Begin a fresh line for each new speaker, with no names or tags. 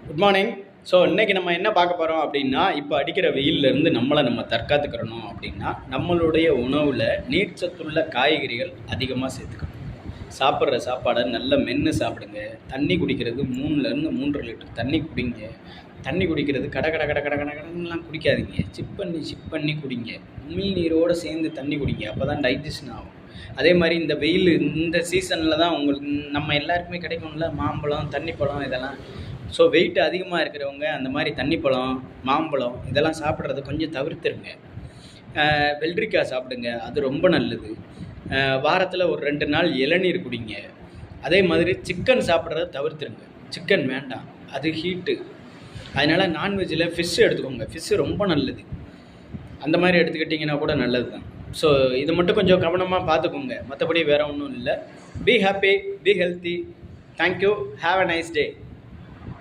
Good morning. So இன்றைக்கி நம்ம என்ன பார்க்க போகிறோம் அப்படின்னா, இப்போ அடிக்கிற வெயிலிருந்து நம்ம தற்காத்துக்கிறணும் அப்படின்னா, நம்மளுடைய உணவில் நீர்ச்சத்துள்ள காய்கறிகள் அதிகமாக சேர்த்துக்கணும். சாப்பிட்ற சாப்பாடை நல்லா மென்று சாப்பிடுங்க. தண்ணி குடிக்கிறது 3லேருந்து 3.5 லிட்டர் தண்ணி குடிங்க. தண்ணி குடிக்கிறது கட கட கட கட கட கடன்லாம் குடிக்காதீங்க. சிப் பண்ணி குடிங்க. உமிழ்நீரோடு சேர்ந்து தண்ணி குடிங்க. அப்போ தான் டைஜஷன் ஆகும். அதே மாதிரி இந்த வெயில் இந்த சீசனில் தான் உங்களுக்கு நம்ம எல்லாருக்குமே கிடைக்கும்ல மாம்பழம், தண்ணிப்பழம் இதெல்லாம். ஸோ வெயிட் அதிகமாக இருக்கிறவங்க அந்த மாதிரி தண்ணிப்பழம், மாம்பழம் இதெல்லாம் சாப்பிட்றத கொஞ்சம் தவிர்த்துருங்க. வெள்ளரிக்காய் சாப்பிடுங்க, அது ரொம்ப நல்லது. வாரத்தில் ஒரு 2 நாள் இளநீர் குடிங்க. அதே மாதிரி சிக்கன் சாப்பிட்றத தவிர்த்துருங்க. சிக்கன் வேண்டாம், அது ஹீட்டு. அதனால் நான்வெஜ்ஜில் ஃபிஷ் எடுத்துக்கோங்க. ஃபிஷ்ஷு ரொம்ப நல்லது. அந்த மாதிரி எடுத்துக்கிட்டிங்கன்னா கூட நல்லது தான். ஸோ இது மட்டும் கொஞ்சம் கவனமாக பார்த்துக்கோங்க. மற்றபடி வேறு ஒன்றும் இல்லை. Be happy, be healthy. Thank you. Have a nice day.